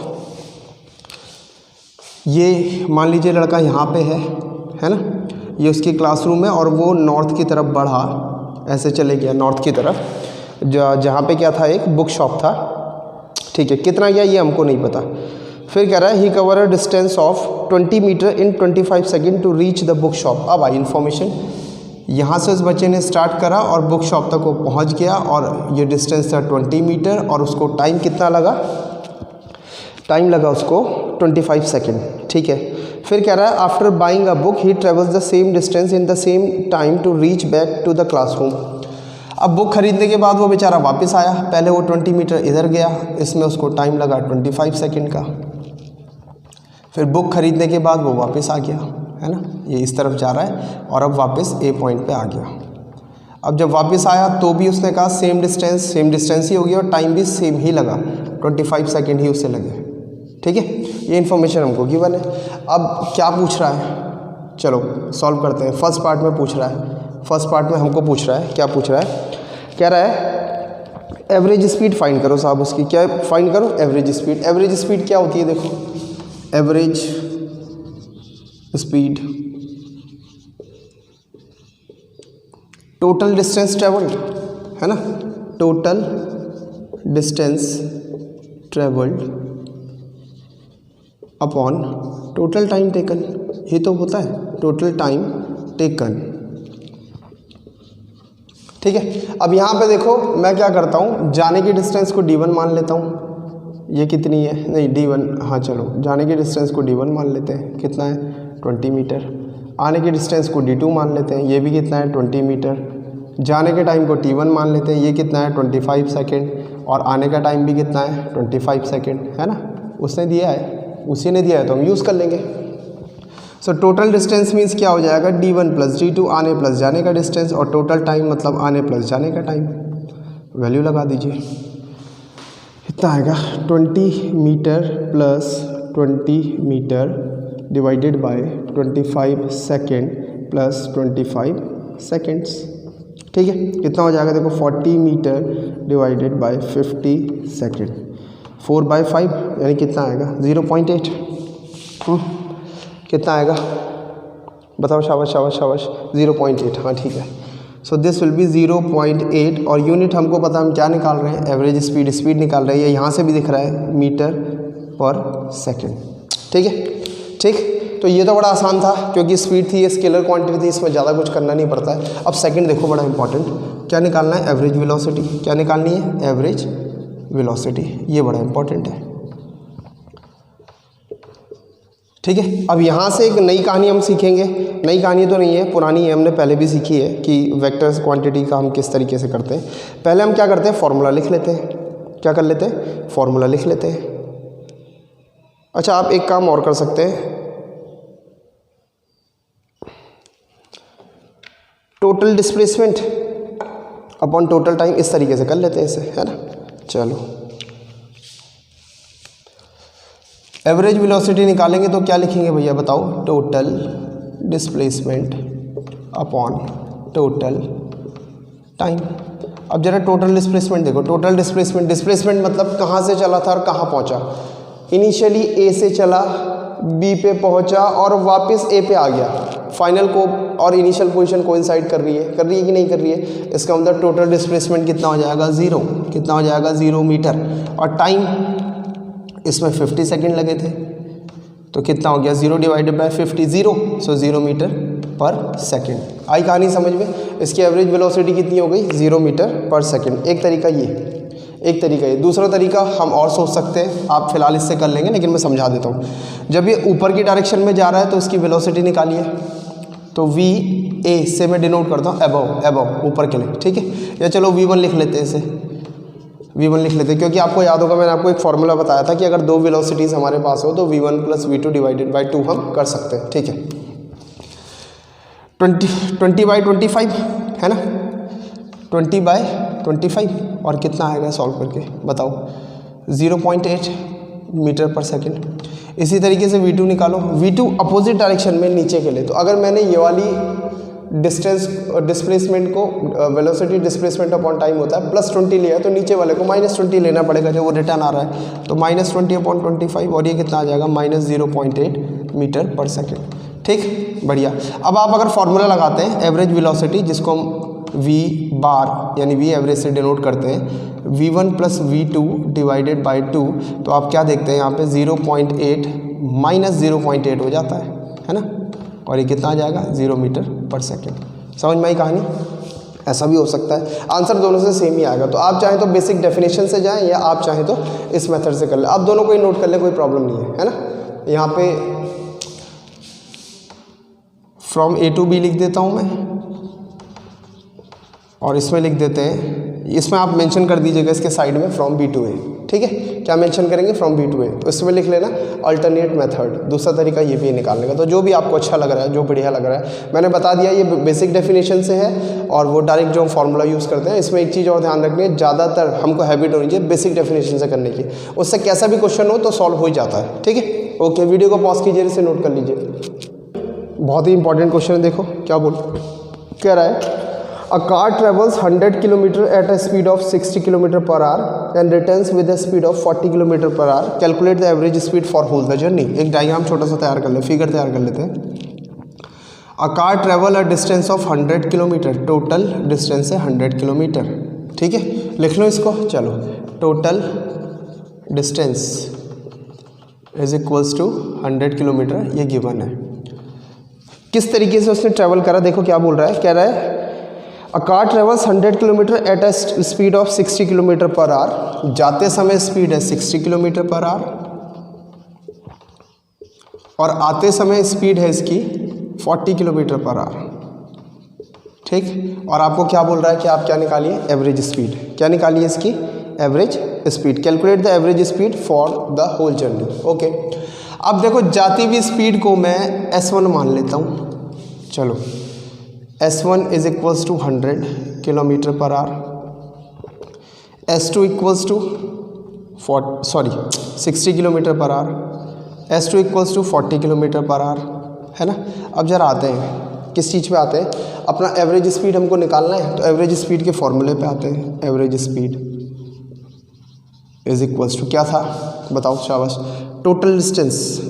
ये मान लीजिए लड़का यहाँ पे है ना, ये उसकी क्लासरूम है और वो नॉर्थ की तरफ बढ़ा, ऐसे चले गया नॉर्थ की तरफ, जहाँ पे क्या था? एक बुक शॉप था, ठीक है। कितना गया ये हमको नहीं पता। फिर कह रहा है he cover a distance of 20 meter in 25 second to reach the book shop. अब आई इन्फॉर्मेशन, यहाँ से उस बच्चे ने स्टार्ट करा और बुक शॉप तक वो पहुँच गया और ये डिस्टेंस था 20 मीटर और उसको टाइम कितना लगा? टाइम लगा उसको 25 सेकेंड, ठीक है। फिर कह रहा है after buying a book he travels the same distance in the same time to reach back to the classroom. अब बुक खरीदने के बाद वो बेचारा वापस आया, पहले वो 20 मीटर इधर गया, इसमें उसको टाइम लगा 25 सेकेंड का। फिर बुक खरीदने के बाद वो वापस आ गया, है ना, ये इस तरफ जा रहा है और अब वापस ए पॉइंट पे आ गया। अब जब वापस आया तो भी उसने कहा सेम डिस्टेंस ही हो गया और टाइम भी सेम ही लगा, 25 सेकेंड ही उससे लगे, ठीक है। ये इन्फॉर्मेशन हमको गिवन है। अब क्या पूछ रहा है, चलो सॉल्व करते हैं। फर्स्ट पार्ट में पूछ रहा है, फर्स्ट पार्ट में हमको पूछ रहा है, क्या पूछ रहा है? कह रहा है एवरेज स्पीड फाइंड करो साहब उसकी। क्या फाइंड करो? Average speed. एवरेज स्पीड क्या होती है? देखो, average speed total distance travelled, है ना, total distance travelled upon total time taken. ये तो होता है टोटल टाइम टेकन, ठीक है। अब यहाँ पे देखो मैं क्या करता हूँ, जाने की डिस्टेंस को d1 मान लेता हूँ। ये कितनी है? नहीं d1, हाँ चलो जाने की डिस्टेंस को d1 मान लेते हैं, कितना है? 20 मीटर। आने की डिस्टेंस को d2 मान लेते हैं, ये भी कितना है? 20 मीटर। जाने के टाइम को t1 मान लेते हैं, ये कितना है? 25 सेकेंड। और आने का टाइम भी कितना है? 25 सेकेंड, है ना। उसने दिया है, उसी ने दिया है तो हम यूज़ कर लेंगे। सो टोटल डिस्टेंस मीन्स क्या हो जाएगा? d1 प्लस d2, आने प्लस जाने का डिस्टेंस, और टोटल टाइम मतलब आने प्लस जाने का टाइम। वैल्यू लगा दीजिए, कितना आएगा? 20 metre plus 20 metre divided by 25 second plus 25 seconds, ठीक है। कितना हो जाएगा? देखो 40 मीटर डिवाइडेड बाय 50 सेकेंड, 4/5 यानी कितना आएगा? 0.8। कितना आएगा बताओ? शाबाश शाबाश शाबाश, 0.8, हाँ ठीक है। So this will B 0.8। और यूनिट हमको पता, हम क्या निकाल रहे हैं? एवरेज स्पीड निकाल रहे हैं। यहाँ से भी दिख रहा है मीटर पर सेकेंड, ठीक है। ठीक, तो ये तो बड़ा आसान था क्योंकि स्पीड थी, ये स्केलर क्वांटिटी थी, इसमें ज़्यादा कुछ करना नहीं पड़ता है। अब सेकंड देखो, बड़ा इंपॉर्टेंट, क्या निकालना है? Average velocity. क्या निकालनी है? Average velocity. ये बड़ा इंपॉर्टेंट है, ठीक है। अब यहाँ से एक नई कहानी हम सीखेंगे, नई कहानी तो नहीं है, पुरानी है, हमने पहले भी सीखी है कि वेक्टर्स क्वांटिटी का हम किस तरीके से करते हैं। पहले हम क्या करते हैं, फॉर्मूला लिख लेते हैं। क्या कर लेते हैं, फॉर्मूला लिख लेते हैं। अच्छा, आप एक काम और कर सकते हैं, total displacement upon total time, इस तरीके से कर लेते हैं इसे, है ना। चलो, एवरेज वेलोसिटी निकालेंगे तो क्या लिखेंगे भैया बताओ, total displacement upon total time. अब जरा टोटल डिस्प्लेसमेंट देखो, टोटल डिस्प्लेसमेंट मतलब कहाँ से चला था और कहाँ पहुँचा। इनिशियली ए से चला, बी पे पहुँचा और वापस ए पे आ गया। फाइनल को और इनिशियल पोजीशन कोइंसाइड कर रही है कि नहीं कर रही है। इसका मतलब टोटल डिस्प्लेसमेंट कितना हो जाएगा, 0। कितना हो जाएगा, 0 मीटर। और टाइम इसमें 50 सेकंड लगे थे, तो कितना हो गया, 0 डिवाइडेड बाय 50, 0, सो 0 मीटर पर सेकंड। आई कहानी समझ में। इसकी एवरेज वेलोसिटी कितनी हो गई, 0 मीटर पर सेकंड। एक तरीका ये, दूसरा तरीका हम और सोच सकते हैं, आप फिलहाल इससे कर लेंगे, लेकिन मैं समझा देता हूँ। जब ये ऊपर की डायरेक्शन में जा रहा है तो इसकी वेलोसिटी निकालिए, तो वी ए से मैं डिनोट करता हूँ अबव, ऊपर के लिए, ठीक है। या चलो V1 लिख लेते हैं, इसे V1 लिख लेते हैं, क्योंकि आपको याद होगा मैंने आपको एक फॉर्मूला बताया था कि अगर दो वेलोसिटीज़ हमारे पास हो तो V1 + V2 डिवाइडेड बाई 2 हम कर सकते हैं, ठीक है। 20/25 है ना, 20/25 और कितना आएगा सॉल्व करके बताओ, 0.8 मीटर पर सेकंड। इसी तरीके से V2 निकालो, V2 अपोजिट डायरेक्शन में नीचे के लिए। तो अगर मैंने ये वाली डिस्टेंस डिस्प्लेसमेंट को, वेलोसिटी डिस्प्लेसमेंट अपॉन टाइम होता है, +20 लिया है, तो नीचे वाले को -20 लेना पड़ेगा जब वो रिटर्न आ रहा है। तो -20/25 और ये कितना आ जाएगा, -0.8 मीटर पर सेकेंड, ठीक, बढ़िया। अब आप अगर फॉर्मूला लगाते हैं एवरेज वेलोसिटी, जिसको हम V बार यानी V एवरेज से डिनोट करते हैं, V1 + V2 डिवाइडेड बाई 2, तो आप क्या देखते हैं यहाँ पे 0.8 -0.8 हो जाता है ना, और ये कितना आ जाएगा, 0 मीटर पर सेकेंड। समझ में आई कहानी। ऐसा भी हो सकता है, आंसर दोनों से सेम ही आएगा। तो आप चाहें तो बेसिक डेफिनेशन से जाएं, या आप चाहें तो इस मेथड से कर लें। आप दोनों को ही नोट कर लें, कोई प्रॉब्लम नहीं है ना। यहाँ पे फ्रॉम A to B लिख देता हूँ मैं, और इसमें लिख देते हैं, इसमें आप मेंशन कर दीजिएगा इसके साइड में फ्रॉम B to A, ठीक है। क्या मेंशन करेंगे, फ्रॉम B to A, तो इसमें लिख लेना अल्टरनेट मेथड। दूसरा तरीका ये भी निकालने का, तो जो भी आपको अच्छा लग रहा है, जो बढ़िया लग रहा है, मैंने बता दिया ये बेसिक डेफिनेशन से है, और वो डायरेक्ट जो हम फॉर्मूला यूज़ करते हैं। इसमें एक चीज़ और ध्यान रखनी है, ज़्यादातर हमको हैबिट होनी चाहिए बेसिक डेफिनेशन से करने की, उससे कैसा भी क्वेश्चन हो तो सॉल्व हो ही जाता है, ठीक है। ओके, वीडियो को पॉज कीजिए, इसे नोट कर लीजिए। बहुत ही इंपॉर्टेंट क्वेश्चन है, देखो क्या कह रहा है। A car travels 100 km at a speed of 60 km per hour and returns with a speed of 40 km per hour. Calculate the average speed for whole the journey. एक डायग्राम छोटा सा तैयार कर ले, फिगर तैयार कर लेते हैं। A car travel a distance of 100 km. Total distance है 100 किलोमीटर, ठीक है। लिख लो इसको, चलो, total distance is equals to 100 kilometre, ये गिवन है। किस तरीके से उसने ट्रैवल करा, देखो क्या बोल रहा है, कह रहा है a car travels 100 kilometre at a speed of 60 kilometre per our. जाते समय स्पीड है 60 किलोमीटर पर आवर, और आते समय स्पीड है इसकी 40 किलोमीटर पर आवर, ठीक। और आपको क्या बोल रहा है कि आप क्या निकालिए, एवरेज स्पीड। क्या निकालिए इसकी, average speed. Calculate the average speed for the whole journey, okay. अब देखो, जाती हुई स्पीड को मैं S1 मान लेता हूँ, चलो। S1 is equals to 100 kilometre per hour, S2 equals to 60 kilometre per hour, S2 equals to 40 kilometre per hour, है ना। अब जरा आते हैं किस चीज़ पे आते हैं, अपना एवरेज स्पीड हमको निकालना है, तो एवरेज स्पीड के फॉर्मूले पे आते हैं। Average speed is equals to क्या था, बताओ, शाबाश, total distance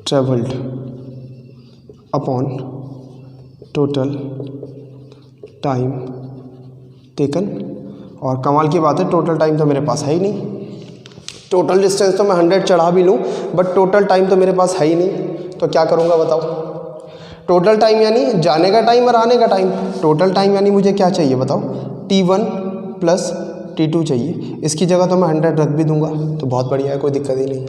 travelled upon total time taken. और कमाल की बात है, टोटल टाइम तो मेरे पास है ही नहीं। टोटल डिस्टेंस तो मैं 100 चढ़ा भी लूँ, बट टोटल टाइम तो मेरे पास है ही नहीं, तो क्या करूँगा बताओ। टोटल टाइम यानी जाने का टाइम और आने का टाइम। टोटल टाइम यानी मुझे क्या चाहिए बताओ, T1 + T2 चाहिए, इसकी जगह तो मैं 100 रख भी दूंगा तो बहुत बढ़िया है, कोई दिक्कत ही नहीं।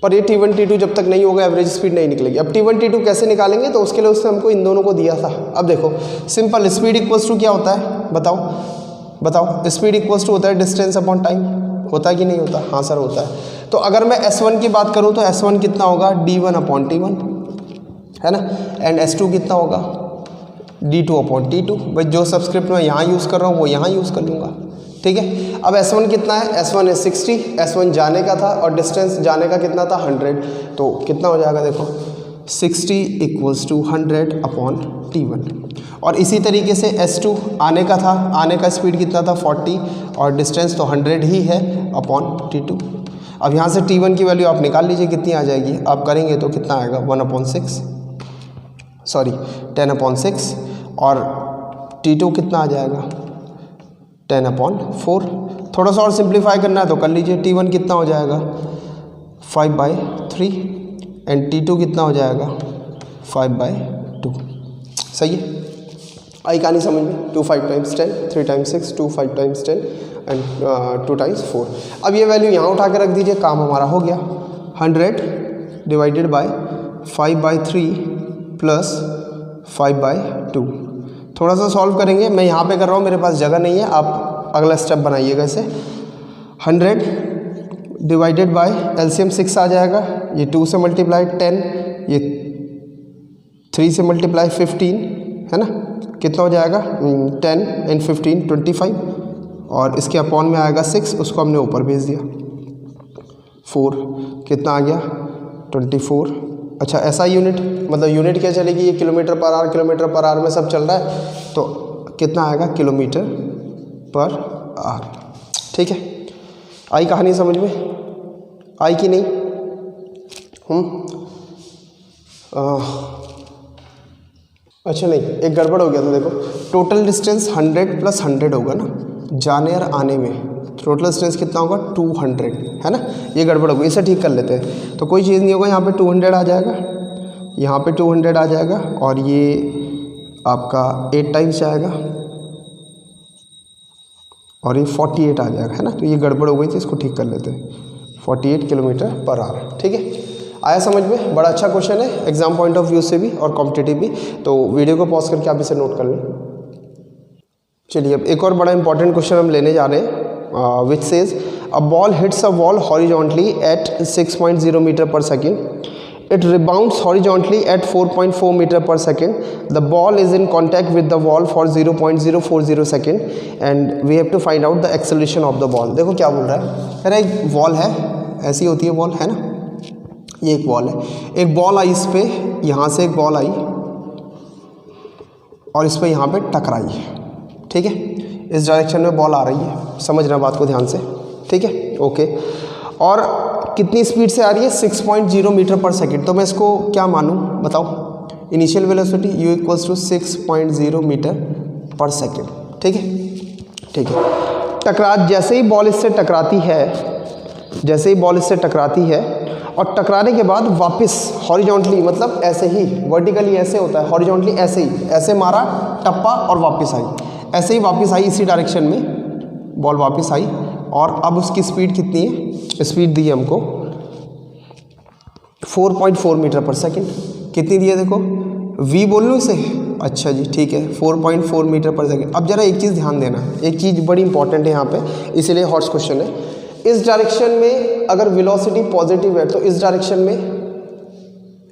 पर ये T1 T2 जब तक नहीं होगा एवरेज स्पीड नहीं निकलेगी। अब T1 T2 कैसे निकालेंगे, तो उसके लिए उसने हमको इन दोनों को दिया था। अब देखो सिंपल, स्पीड इक्वल्स टू क्या होता है बताओ, स्पीड इक्वल्स टू होता है डिस्टेंस अपॉन टाइम, होता है कि नहीं होता? हाँ सर होता है। तो अगर मैं S1 की बात करूँ तो S1 कितना होगा, D1 अपॉन T1, है ना, एंड S2 कितना होगा, D2 अपॉन T2। भाई जो सब्सक्रिप्ट मैं यहाँ यूज़ कर रहा हूँ वो यहाँ यूज़ कर लूँगा, ठीक है। अब S1 कितना है, S1 है 60, S1 जाने का था और डिस्टेंस जाने का कितना था 100, तो कितना हो जाएगा देखो 60 इक्वल्स टू 100 अपॉन T1। और इसी तरीके से S2 आने का था, आने का स्पीड कितना था 40 और डिस्टेंस तो 100 ही है अपॉन T2। अब यहाँ से T1 की वैल्यू आप निकाल लीजिए कितनी आ जाएगी, आप करेंगे तो कितना आएगा 10 अपॉन 6 और T2 कितना आ जाएगा 10 अपॉन 4। थोड़ा सा और सिंप्लीफाई करना है तो कर लीजिए, T1 कितना हो जाएगा 5/3 एंड T2 कितना हो जाएगा 5/2। सही है, आई कहानी समझ में। 2 5 times 10, 3 times 6, 2 5 times 10 and 2 times 4। अब ये वैल्यू यहाँ उठा के रख दीजिए, काम हमारा हो गया। 100 डिवाइडेड बाय 5/3 प्लस 5/2। थोड़ा सा सॉल्व करेंगे, मैं यहाँ पे कर रहा हूँ, मेरे पास जगह नहीं है, आप अगला स्टेप बनाइएगा इसे। 100 डिवाइडेड बाय एलसीएम 6 आ जाएगा, ये 2 से मल्टीप्लाई 10, ये 3 से मल्टीप्लाई 15, है ना, कितना हो जाएगा 10 एंड 15 25, और इसके अपॉन में आएगा 6, उसको हमने ऊपर भेज दिया 4, कितना आ गया 24। अच्छा ऐसा यूनिट, मतलब यूनिट क्या चलेगी, ये किलोमीटर पर आवर में सब चल रहा है, तो कितना आएगा किलोमीटर पर आवर, ठीक है। आई कहानी समझ में, आई कि नहीं? अच्छा नहीं, एक गड़बड़ हो गया था, देखो टोटल डिस्टेंस 100 प्लस 100 होगा ना, जाने और आने में टोटल डिस्टेंस कितना होगा 200, है ना, ये गड़बड़ होगी, इसे ठीक कर लेते हैं। तो कोई चीज़ नहीं होगा, यहाँ पे 200 आ जाएगा, यहाँ पे 200 आ जाएगा, और ये आपका 8 टाइम्स जाएगा और ये 48 आ जाएगा, है ना। तो ये गड़बड़ हो गई थी, इसको ठीक कर लेते हैं। 48 किलोमीटर पर आवर, ठीक है। आया समझ में? बड़ा अच्छा क्वेश्चन है एग्जाम पॉइंट ऑफ व्यू से भी और कॉम्पिटिटिव भी। तो वीडियो को पॉज करके आप इसे नोट कर लें। चलिए अब एक और बड़ा इंपॉर्टेंट क्वेश्चन हम लेने जा रहे हैं, which says a ball hits a wall horizontally at 6.0 metre per second, it rebounds horizontally at 4.4 meter per second. The ball is in contact with the wall for 0.040 second and we have to find out the acceleration of the ball. देखो क्या बोल रहा है, कह रहा है एक wall है, ऐसी होती है वॉल, है ना, ये एक वॉल है, एक बॉल आई इस पे, यहाँ से एक बॉल आई और इस पे यहाँ पे टकराई, ठीक है, इस डायरेक्शन में बॉल आ रही है, समझना बात को ध्यान से, ठीक है, ओके। और कितनी स्पीड से आ रही है 6.0 मीटर पर सेकेंड, तो मैं इसको क्या मानूं बताओ, initial velocity u equals to 6.0 metre per second, ठीक है, ठीक है। जैसे ही बॉल इससे टकराती है, जैसे ही बॉल इससे टकराती है और टकराने के बाद वापस हॉरिजॉन्टली, मतलब ऐसे ही, वर्टिकली ऐसे होता है, हॉरिजॉन्टली ऐसे ही, ऐसे मारा टप्पा और वापस आई, ऐसे ही वापस आई, इसी डायरेक्शन में बॉल वापस आई, और अब उसकी स्पीड कितनी है, स्पीड दी है हमको 4.4 मीटर पर सेकेंड, कितनी दी है देखो, v बोल लो इसे, अच्छा जी ठीक है, 4.4 मीटर पर सेकेंड। अब जरा एक चीज़ ध्यान देना, एक चीज़ बड़ी इंपॉर्टेंट है यहाँ पे, इसीलिए हॉट क्वेश्चन है। इस डायरेक्शन में अगर वेलोसिटी पॉजिटिव है तो इस डायरेक्शन में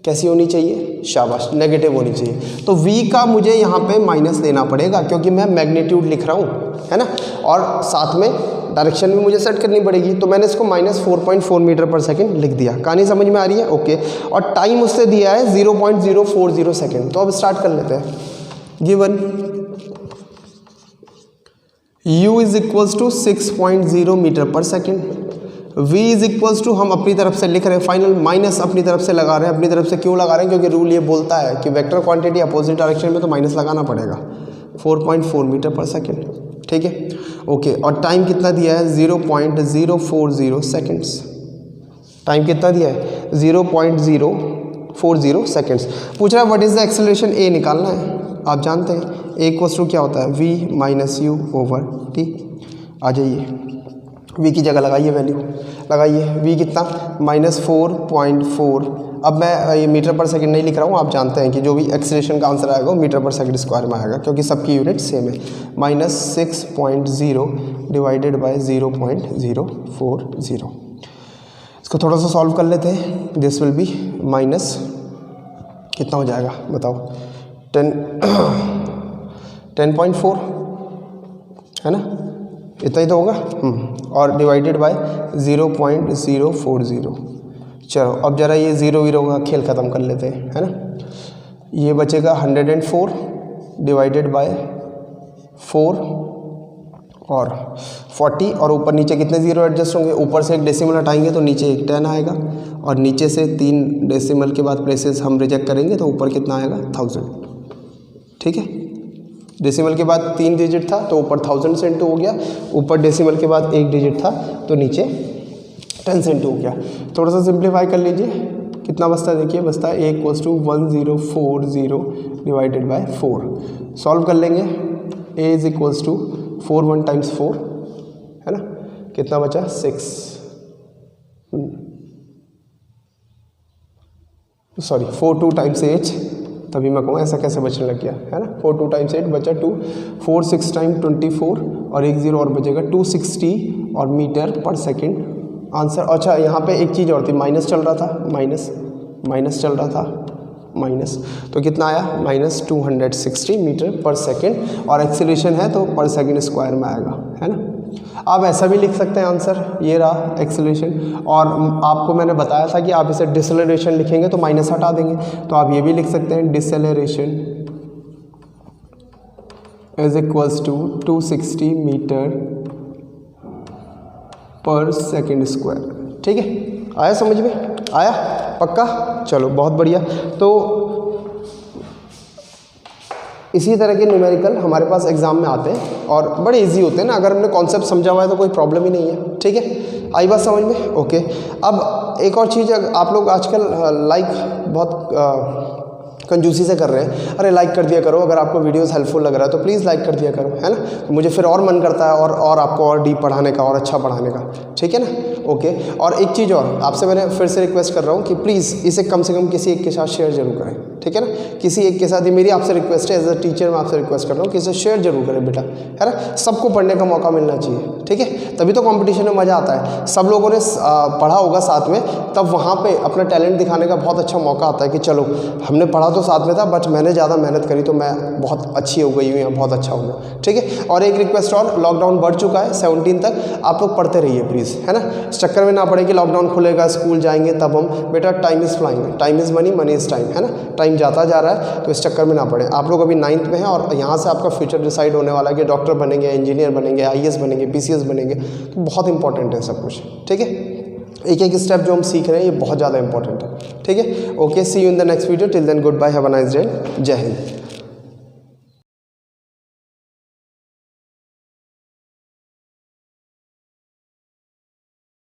कैसी होनी चाहिए, शाबाश, नेगेटिव होनी चाहिए। तो v का मुझे यहाँ पे माइनस लेना पड़ेगा क्योंकि मैं मैग्नीट्यूड लिख रहा हूँ, है ना, और साथ में डायरेक्शन भी मुझे सेट करनी पड़ेगी, तो मैंने इसको -4.4 मीटर पर सेकेंड लिख दिया। कहानी समझ में आ रही है? ओके। और टाइम उससे दिया है 0.040 सेकेंड। तो अब स्टार्ट कर लेते हैं। Given u is equals to 6.0 metre per second, v is equals to, हम अपनी तरफ से लिख रहे हैं फाइनल, माइनस अपनी तरफ से लगा रहे हैं। अपनी तरफ से क्यों लगा रहे हैं? क्योंकि रूल ये बोलता है कि वेक्टर क्वांटिटी अपोजिट डायरेक्शन में तो माइनस लगाना पड़ेगा। 4.4 मीटर पर सेकेंड, ठीक है, ओके। और टाइम कितना दिया है? 0.040 सेकेंड्स। टाइम कितना दिया है? 0.040 सेकेंड्स। पूछ रहा है व्हाट इज द एक्सेलरेशन, ए निकालना है। आप जानते हैं ए इक्वल्स टू क्या होता है, v - u/t। आ जाइए, v की जगह लगाइए, वैल्यू लगाइए, v कितना -4.4। अब मैं ये मीटर पर सेकंड नहीं लिख रहा हूँ, आप जानते हैं कि जो भी एक्सीलरेशन का आंसर आएगा वो मीटर पर सेकंड स्क्वायर में आएगा क्योंकि सबकी यूनिट सेम है। -6.0 डिवाइडेड बाय 0.040। इसको थोड़ा सा सॉल्व कर लेते हैं। दिस विल बी माइनस कितना हो जाएगा बताओ, 10.4 है ना, इतना ही तो होगा। और डिवाइडेड बाय 0.040। चलो अब ज़रा ये 0 का खेल ख़त्म कर लेते हैं, है ना। ये बचेगा 104 डिवाइडेड बाय 4 और 40, और ऊपर नीचे कितने ज़ीरो एडजस्ट होंगे, ऊपर से एक डेसिमल हटाएंगे तो नीचे एक 10 आएगा, और नीचे से 3 डेसिमल के बाद प्लेसेस हम रिजेक्ट करेंगे तो ऊपर कितना आएगा 1000। ठीक है, डेसिमल के बाद 3 डिजिट था तो ऊपर 1000 से इंटू हो गया, ऊपर डेसिमल के बाद 1 डिजिट था तो नीचे 10 से इंटू हो गया। थोड़ा सा सिंप्लीफाई कर लीजिए, कितना बचता है देखिए, बचता है a = 1040 डिवाइडेड बाय 4। सॉल्व कर लेंगे, a = 4 1 टाइम्स 4 है ना, कितना बचा 6, सॉरी 4 2 टाइम्स 8, तभी मैं कहूँ ऐसा कैसे बचने लग गया, है ना। 4 2 टाइम्स 8 बचा 2, 4 6 टाइम 24 और 1 0 और बचेगा 260 और मीटर पर सेकंड आंसर। अच्छा यहाँ पे एक चीज़ और थी, माइनस चल रहा था, माइनस चल रहा था, माइनस, तो कितना आया -260 मीटर पर सेकंड, और एक्सीलरेशन है तो पर सेकंड स्क्वायर में आएगा, है ना। आप ऐसा भी लिख सकते हैं आंसर, ये रहा एक्सीलरेशन, और आपको मैंने बताया था कि आप इसे डिसेलरेशन लिखेंगे तो माइनस हटा देंगे, तो आप ये भी लिख सकते हैं डिसेलरेशन = 260 मीटर पर सेकंड स्क्वायर। ठीक है, आया समझ में, आया पक्का, चलो बहुत बढ़िया। तो इसी तरह के न्यूमेरिकल हमारे पास एग्जाम में आते हैं और बड़े इजी होते हैं ना, अगर हमने कॉन्सेप्ट समझा हुआ है तो कोई प्रॉब्लम ही नहीं है। ठीक है, आई बात समझ में, ओके। अब एक और चीज़, आप लोग आजकल लाइक बहुत कंजूसी से कर रहे हैं, अरे लाइक कर दिया करो, अगर आपको वीडियोस हेल्पफुल लग रहा है तो प्लीज़ लाइक कर दिया करो, है ना, तो मुझे फिर और मन करता है और आपको और डीप पढ़ाने का और अच्छा पढ़ाने का। ठीक है ना, ओके। और एक चीज़ और आपसे मैंने फिर से रिक्वेस्ट कर रहा हूँ कि प्लीज़ इसे कम से कम किसी एक के साथ शेयर जरूर करें। ठीक है ना, किसी एक के साथ, ही मेरी आपसे रिक्वेस्ट है, एज अ टीचर मैं आपसे रिक्वेस्ट कर रहा हूँ कि इसे शेयर जरूर करें बेटा, है ना, सबको पढ़ने का मौका मिलना चाहिए। ठीक है, तभी तो कंपटीशन में मज़ा आता है। सब लोगों ने पढ़ा होगा साथ में, तब वहाँ पे अपना टैलेंट दिखाने का बहुत अच्छा मौका आता है कि चलो हमने पढ़ा तो साथ में था, बट मैंने ज़्यादा मेहनत करी तो मैं बहुत अच्छी हो गई हूँ या बहुत अच्छा हो गया। ठीक है, और एक रिक्वेस्ट और, लॉकडाउन बढ़ चुका है 17 तक, आप लोग पढ़ते रहिए प्लीज़, है ना, इस चक्कर में ना पड़े कि लॉकडाउन खुलेगा स्कूल जाएंगे तब हम, बेटा time is flying, time is money, money is time, है ना, टाइम जाता जा रहा है, तो इस चक्कर में ना पड़े। आप लोग अभी 9th में हैं और यहाँ से आपका फ्यूचर डिसाइड होने वाला है कि डॉक्टर बनेंगे, इंजीनियर बनेंगे, IAS बनेंगे, PCS बनेंगे, तो बहुत इंपॉर्टेंट है सब कुछ। ठीक है, एक एक स्टेप जो हम सीख रहे हैं ये बहुत ज़्यादा इंपॉर्टेंट है। ठीक है, okay, see you in the next video, till then good bye, have a nice day, जय हिंद।